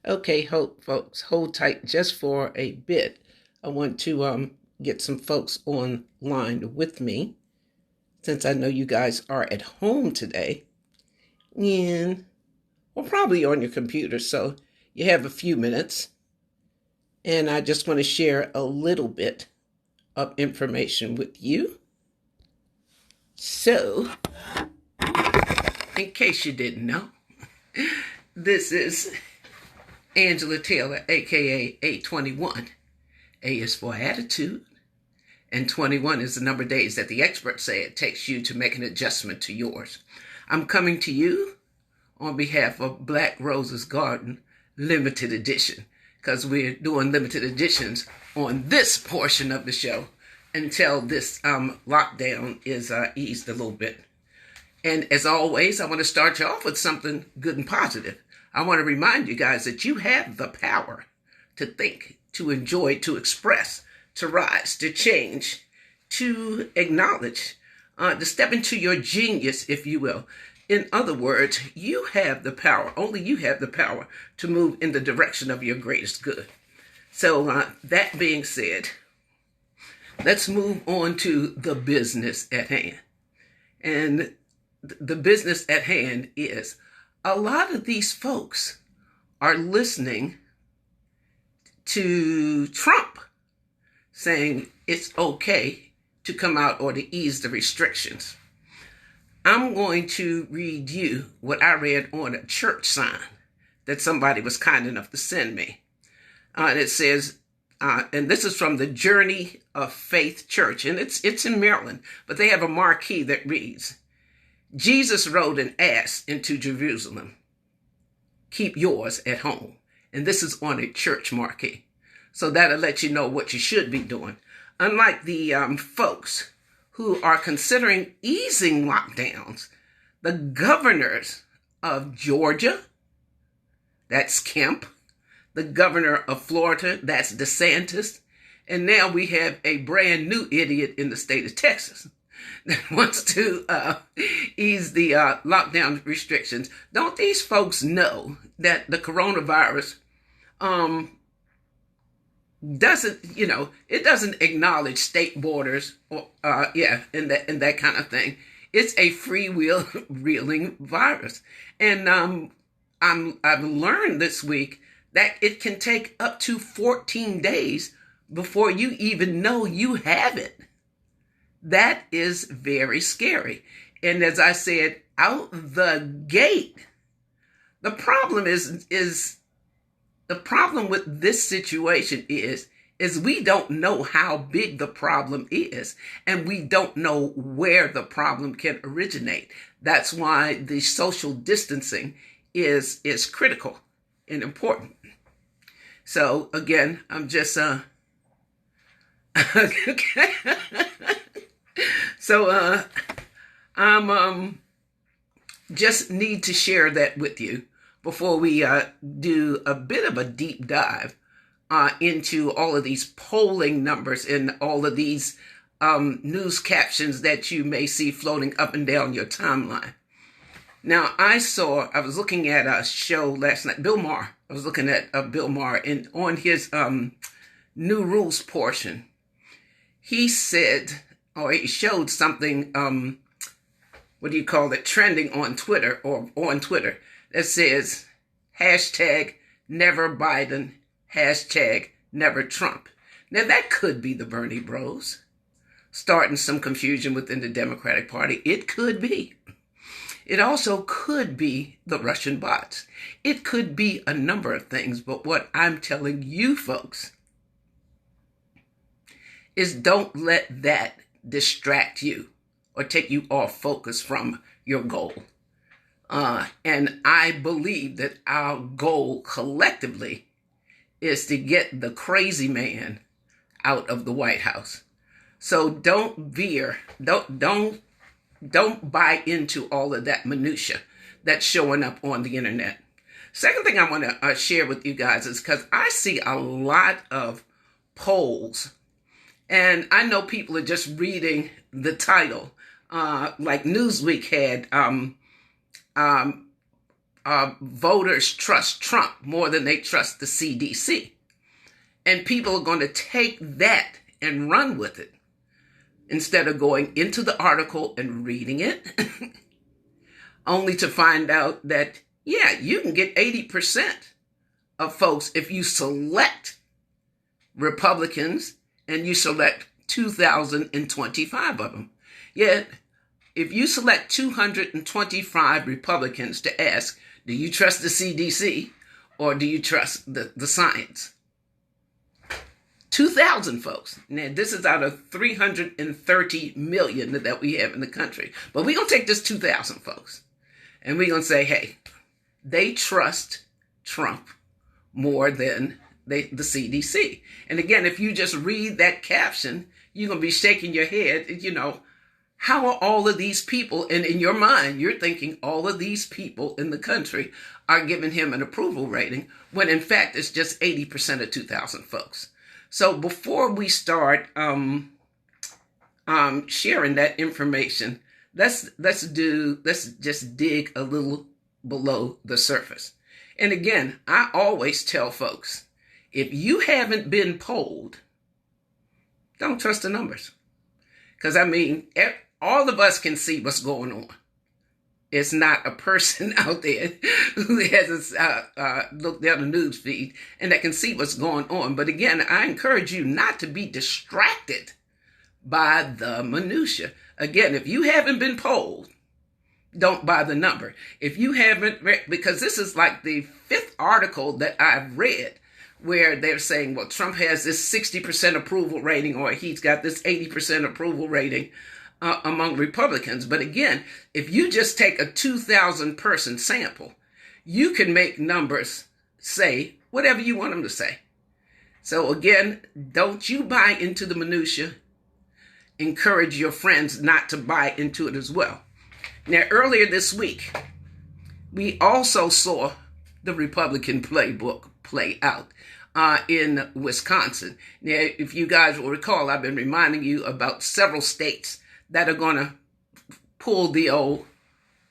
Okay, folks, hold tight just for a bit. I want to get some folks online with me since I know you guys are at home today and probably on your computer, so you have a few minutes. And I just want to share a little bit of information with you. So, in case you didn't know, this is Angela Taylor, aka A21. A is for attitude, and 21 is the number of days that the experts say it takes you to make an adjustment to yours. I'm coming to you on behalf of Blaq Rose's Garden Limited Edition, because we're doing limited editions on this portion of the show until this lockdown is eased a little bit. And as always, I want to start you off with something good and positive. I want to remind you guys that you have the power to think, to enjoy, to express, to rise, to change, to acknowledge, to step into your genius, if you will. In other words, you have the power, only you have the power to move in the direction of your greatest good. So that being said, let's move on to the business at hand. And the business at hand is a lot of these folks are listening to Trump saying it's okay to come out or to ease the restrictions. I'm going to read you what I read on a church sign that somebody was kind enough to send me. And it says, and this is from the Journey of Faith Church, and it's in Maryland, but they have a marquee that reads, Jesus rode an ass into Jerusalem. Keep yours at home. And this is on a church marquee. So that'll let you know what you should be doing. Unlike the folks who are considering easing lockdowns, the governors of Georgia, that's Kemp, the governor of Florida, that's DeSantis, and now we have a brand new idiot in the state of Texas that wants to ease the lockdown restrictions. Don't these folks know that the coronavirus doesn't, it doesn't acknowledge state borders or and that kind of thing. It's a freewheeling virus. And I've learned this week that it can take up to 14 days before you even know you have it. That is very scary. And as I said, out the gate, the problem the problem with this situation is we don't know how big the problem is, and we don't know where the problem can originate. That's why the social distancing is critical and important. So again, I'm just okay. So I'm just need to share that with you before we do a bit of a deep dive into all of these polling numbers and all of these news captions that you may see floating up and down your timeline. Now, I was looking at a show last night, Bill Maher. I was looking at Bill Maher, and on his new rules portion, he said, or he showed something, trending on Twitter that says, hashtag never Biden, hashtag never Trump. Now that could be the Bernie bros starting some confusion within the Democratic Party. It could be. It also could be the Russian bots. It could be a number of things, but what I'm telling you folks is don't let that distract you or take you off focus from your goal. And I believe that our goal collectively is to get the crazy man out of the White House. So don't buy into all of that minutia that's showing up on the internet. Second thing I want to share with you guys is because I see a lot of polls, and I know people are just reading the title. Like Newsweek had voters trust Trump more than they trust the CDC. And people are going to take that and run with it instead of going into the article and reading it, only to find out that, yeah, you can get 80% of folks if you select Republicans and you select 2,025 of them. Yet, if you select 225 Republicans to ask, do you trust the CDC or do you trust the science? 2,000 folks. Now, this is out of 330 million that we have in the country. But we're going to take this 2,000 folks and we're going to say, hey, they trust Trump more than the CDC. And again, if you just read that caption, you're going to be shaking your head, how are all of these people, and in your mind, you're thinking all of these people in the country are giving him an approval rating, when in fact, it's just 80% of 2,000 folks. So before we start sharing that information, let's just dig a little below the surface. And again, I always tell folks, if you haven't been polled, don't trust the numbers. Because all of us can see what's going on. It's not a person out there who hasn't looked down the news feed and that can see what's going on. But again, I encourage you not to be distracted by the minutia. Again, if you haven't been polled, don't buy the number. If you haven't read, because this is like the fifth article that I've read where they're saying, well, Trump has this 60% approval rating, or he's got this 80% approval rating among Republicans. But again, if you just take a 2,000 person sample, you can make numbers say whatever you want them to say. So again, don't you buy into the minutia. Encourage your friends not to buy into it as well. Now, earlier this week, we also saw the Republican playbook play out in Wisconsin. Now, if you guys will recall, I've been reminding you about several states that are going to pull the old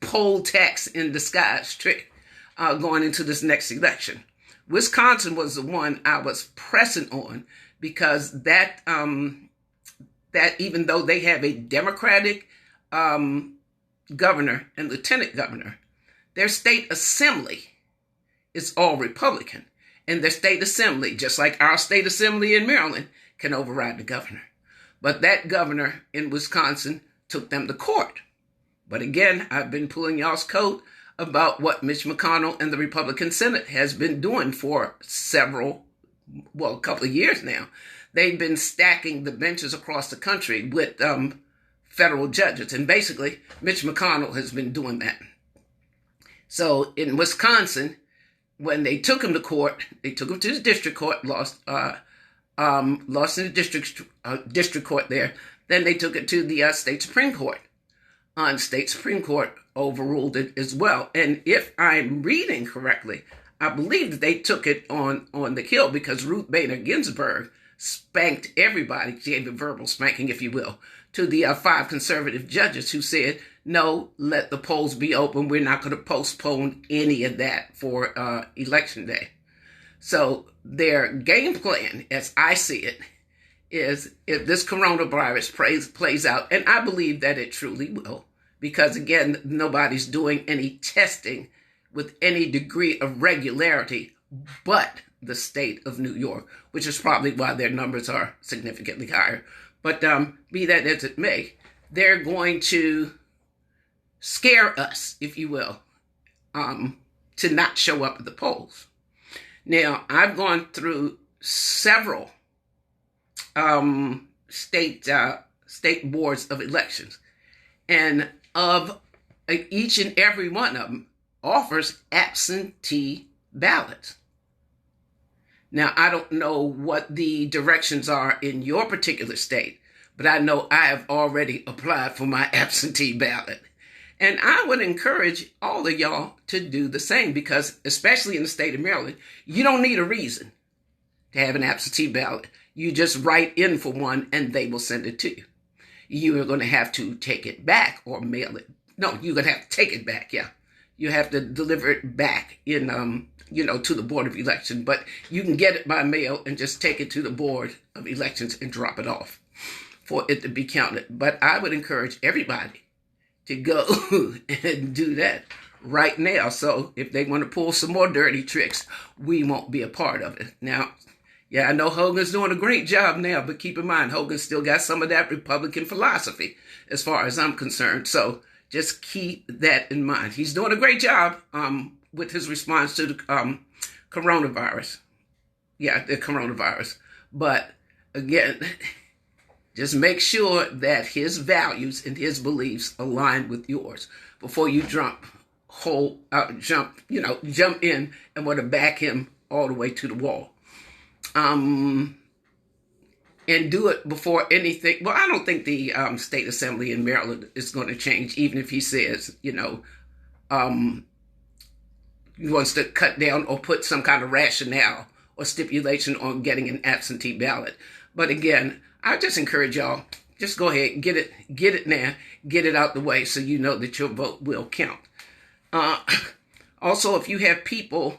poll tax in disguise trick going into this next election. Wisconsin was the one I was pressing on because that even though they have a Democratic governor and lieutenant governor, their state assembly is all Republican. And their state assembly, just like our state assembly in Maryland, can override the governor. But that governor in Wisconsin took them to court. But again, I've been pulling y'all's coat about what Mitch McConnell and the Republican Senate has been doing for a couple of years now. They've been stacking the benches across the country with federal judges. And basically, Mitch McConnell has been doing that. So in Wisconsin, when they took him to court, they took him to the district court, lost in the district court there. Then they took it to the state Supreme Court. And state Supreme Court overruled it as well. And if I'm reading correctly, I believe that they took it on the kill because Ruth Bader Ginsburg spanked everybody, gave a verbal spanking, if you will, to the 5 conservative judges who said, no, let the polls be open. We're not going to postpone any of that for election day. So their game plan, as I see it, is if this coronavirus plays out, and I believe that it truly will, because again, nobody's doing any testing with any degree of regularity but the state of New York, which is probably why their numbers are significantly higher. But be that as it may, they're going to scare us, if you will, to not show up at the polls. Now, I've gone through several state boards of elections, and of each and every one of them offers absentee ballots. Now, I don't know what the directions are in your particular state, but I know I have already applied for my absentee ballot. And I would encourage all of y'all to do the same because, especially in the state of Maryland, you don't need a reason to have an absentee ballot. You just write in for one and they will send it to you. You are going to have to take it back or mail it. No, you're going to have to take it back, yeah. you have to deliver it back in, to the Board of Election. But you can get it by mail and just take it to the Board of Elections and drop it off for it to be counted. But I would encourage everybody to go and do that right now. So if they want to pull some more dirty tricks, we won't be a part of it. Now, yeah, I know Hogan's doing a great job now, but keep in mind, Hogan still got some of that Republican philosophy as far as I'm concerned. So just keep that in mind. He's doing a great job with his response to the coronavirus. Yeah, the coronavirus. But again, just make sure that his values and his beliefs align with yours before you jump in and want to back him all the way to the wall. And do it before anything. Well, I don't think the state assembly in Maryland is going to change, even if he says, he wants to cut down or put some kind of rationale or stipulation on getting an absentee ballot. But again, I just encourage y'all, just go ahead and get it now, get it out the way so you know that your vote will count. Also, if you have people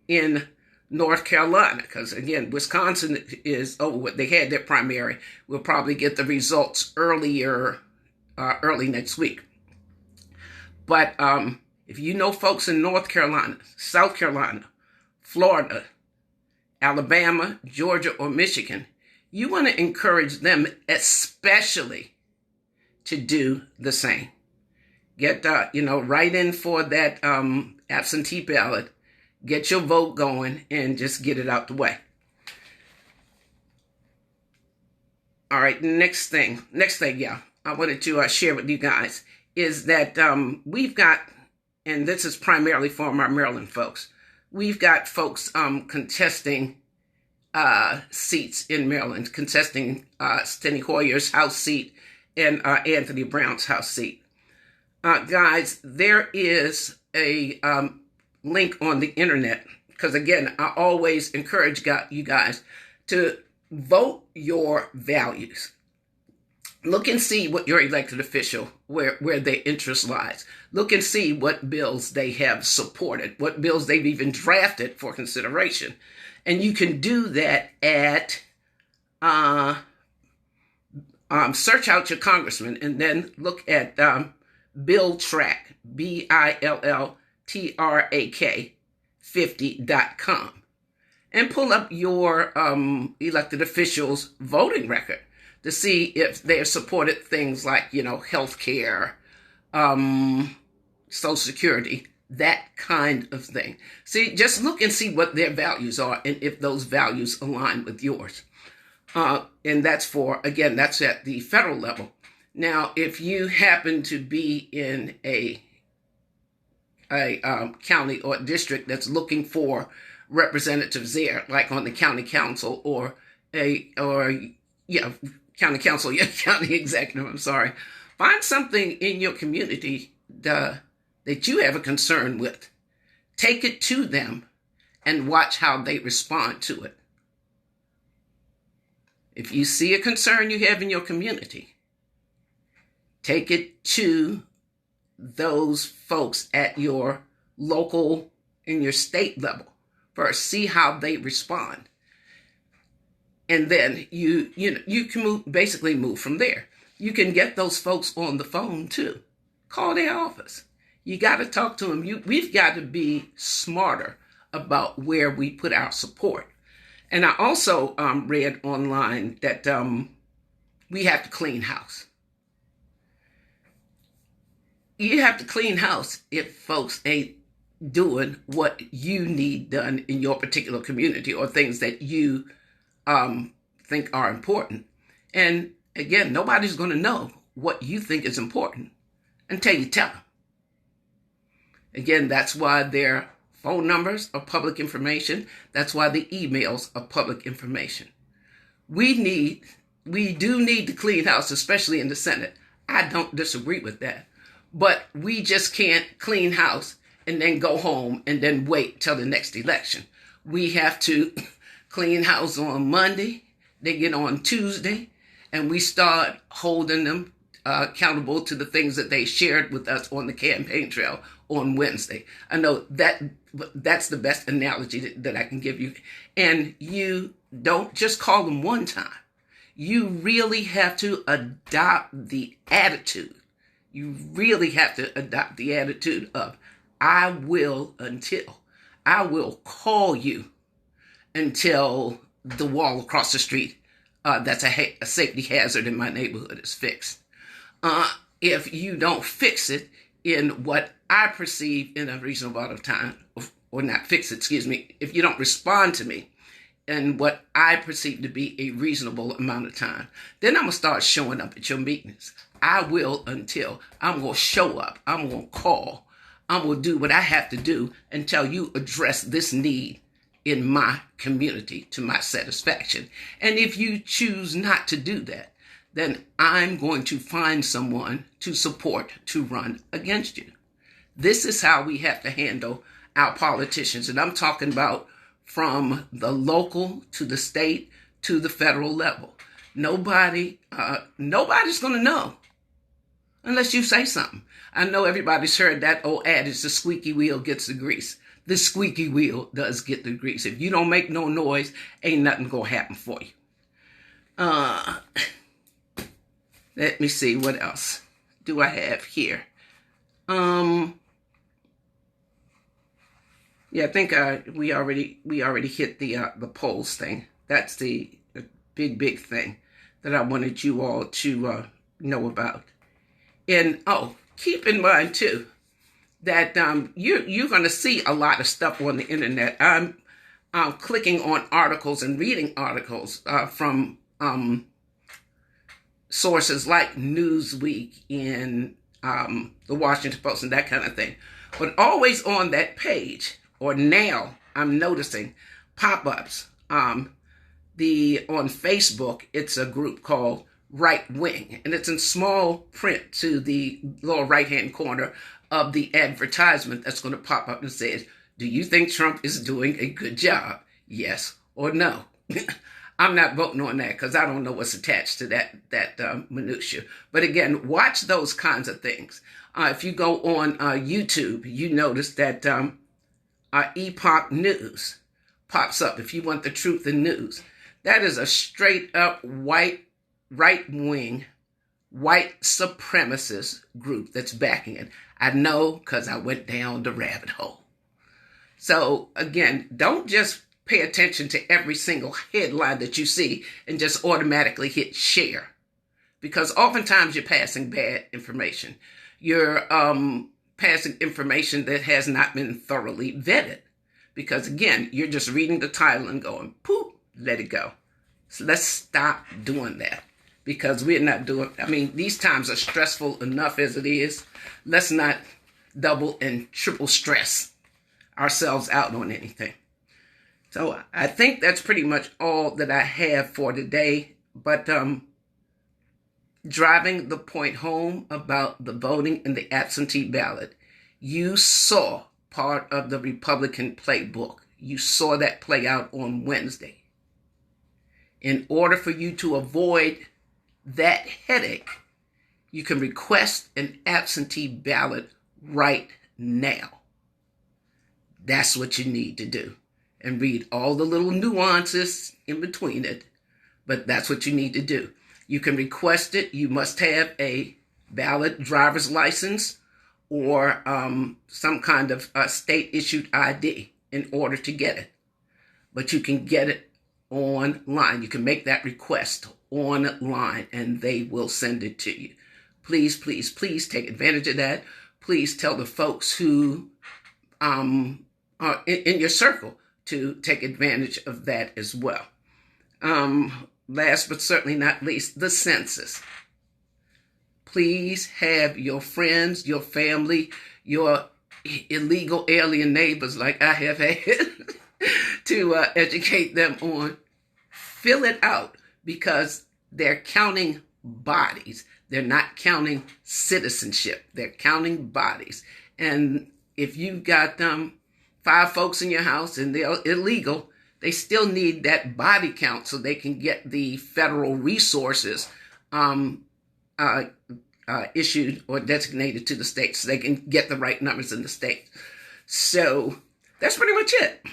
in North Carolina, because again, Wisconsin is over with. They had their primary. We'll probably get the results early next week. But if you know folks in North Carolina, South Carolina, Florida, Alabama, Georgia, or Michigan, you want to encourage them especially to do the same. Get, right in for that absentee ballot. Get your vote going and just get it out the way. All right, next thing, I wanted to share with you guys is that we've got, and this is primarily for my Maryland folks, we've got folks contesting seats in Maryland, contesting Steny Hoyer's House seat and Anthony Brown's House seat. Guys, there is a link on the internet, because again, I always encourage you guys to vote your values. Look and see what your elected official, where their interest lies. Look and see what bills they have supported, what bills they've even drafted for consideration. And you can do that at, search out your congressman and then look at BillTrack, BillTrak 50.com, and pull up your elected officials' voting record to see if they have supported things like, health care, Social Security, that kind of thing. See, just look and see what their values are and if those values align with yours. And that's that's at the federal level. Now, if you happen to be in a county or district that's looking for representatives there, like on the county council county council, county executive, I'm sorry. Find something in your community that you have a concern with. Take it to them and watch how they respond to it. If you see a concern you have in your community, take it to those folks at your local, in your state level first. See how they respond. And then you can basically move from there. You can get those folks on the phone too. Call their office. You got to talk to them. We've got to be smarter about where we put our support. And I also read online that we have to clean house. You have to clean house if folks ain't doing what you need done in your particular community or things that you think are important. And again, nobody's going to know what you think is important until you tell them. Again, that's why their phone numbers are public information. That's why the emails are public information. We do need to clean house, especially in the Senate. I don't disagree with that. But we just can't clean house and then go home and then wait till the next election. We have to clean house on Monday, they get on Tuesday, and we start holding them accountable to the things that they shared with us on the campaign trail on Wednesday. I know that's the best analogy that I can give you. And you don't just call them one time. You really have to adopt the attitude. You really have to adopt the attitude of, I will until. I will call you until the wall across the street that's a safety hazard in my neighborhood is fixed. If you don't fix it in what I perceive in a reasonable amount of time, or not fix it, excuse me, if you don't respond to me in what I perceive to be a reasonable amount of time, then I'm going to start showing up at your meetings. I will until. I'm going to show up. I'm going to call. I'm going to do what I have to do until you address this need in my community to my satisfaction. And if you choose not to do that, then I'm going to find someone to support to run against you. This is how we have to handle our politicians. And I'm talking about from the local to the state to the federal level. Nobody's going to know unless you say something. I know everybody's heard that old adage, the squeaky wheel gets the grease. The squeaky wheel does get the grease. If you don't make no noise, ain't nothing going to happen for you. Let me see, what else do I have here? Yeah, I think we already hit the polls thing. That's the big thing that I wanted you all to know about. And keep in mind too that you're going to see a lot of stuff on the internet. I'm clicking on articles and reading articles from sources like Newsweek and the Washington Post and that kind of thing. But always on that page, or now I'm noticing pop-ups. On Facebook, it's a group called Right Wing, and it's in small print to the lower right-hand corner of the advertisement that's going to pop up and says, do you think Trump is doing a good job? Yes or no? I'm not voting on that because I don't know what's attached to that minutia. But again, watch those kinds of things. If you go on YouTube, you notice that Epoch News pops up. If you want the truth in news, that is a straight up right-wing, white supremacist group that's backing it. I know because I went down the rabbit hole. So again, don't just pay attention to every single headline that you see and just automatically hit share, because oftentimes you're passing bad information. You're passing information that has not been thoroughly vetted, because again, you're just reading the title and going, poop, let it go. So let's stop doing that, because we're not doing, these times are stressful enough as it is. Let's not double and triple stress ourselves out on anything. So I think that's pretty much all that I have for today. But driving the point home about the voting and the absentee ballot, you saw part of the Republican playbook. You saw that play out on Wednesday. In order for you to avoid that headache, you can request an absentee ballot right now. That's what you need to do. And read all the little nuances in between it. But that's what you need to do. You can request it. You must have a valid driver's license or some kind of state-issued ID in order to get it. But you can get it online. You can make that request online and they will send it to you. Please, please, please take advantage of that. Please tell the folks who are in your circle to take advantage of that as well. Last but certainly not least, the census. Please have your friends, your family, your illegal alien neighbors like I have had to educate them on. Fill it out, because they're counting bodies. They're not counting citizenship. They're counting bodies. And if you've got 5 folks in your house and they're illegal, they still need that body count so they can get the federal resources issued or designated to the state so they can get the right numbers in the state. So that's pretty much it.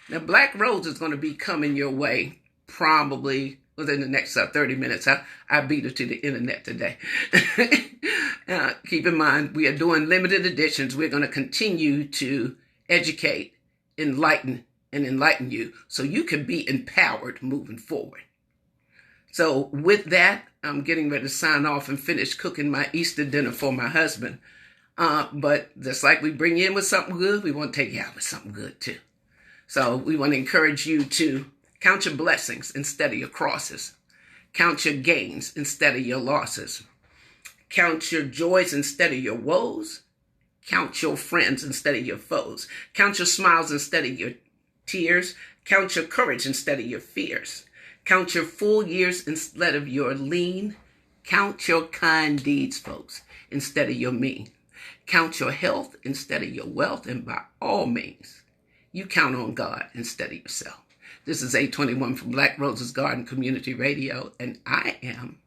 Now, Blaq Rose is going to be coming your way probably within the next 30 minutes. I beat her to the internet today. Keep in mind, we are doing limited editions. We're going to continue to educate, enlighten you so you can be empowered moving forward. So with that, I'm getting ready to sign off and finish cooking my Easter dinner for my husband. But just like we bring you in with something good, we want to take you out with something good too. So we want to encourage you to count your blessings instead of your crosses. Count your gains instead of your losses. Count your joys instead of your woes. Count your friends instead of your foes. Count your smiles instead of your tears. Count your courage instead of your fears. Count your full years instead of your lean. Count your kind deeds, folks, instead of your mean. Count your health instead of your wealth. And by all means, you count on God instead of yourself. This is A21 from Blaq Rose's Garden Community Radio, and I am